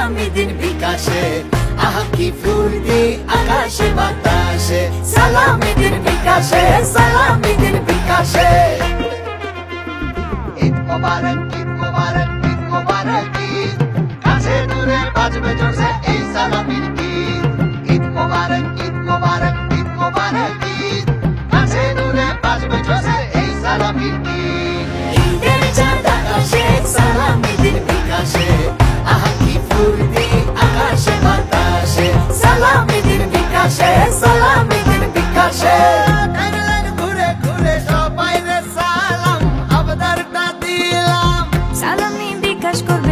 সালামি দিন বিকাশে, আহা কি ফুর্তি আকাশে বাতাসে, সালামি দিন বিকাশে, সালামি দিন বিকাশে। ঈদ মোবারক, ঈদ মোবারক, ঈদ মোবারক ঈদ, কাছে দূরে বাজবে জোরসে এই সালামির গীত। ঈদ মোবারক, ঈদ মোবারক, ঈদ মোবারক ঈদ, কাছে দূরে বাজবে জোরসে এই সালামির গীত। ঈদের চাঁদ আকাশে, সালামি দিন বিকাশে, আহা কি ফুর্তি আকাশে বাতাসে, সালামি দিন বিকাশে, সালামি দিন বিকাশে। ঘুরে ঘুরে সবাই রে সালাম আবদারটা দিলাম, সালামি বিকাশ করবে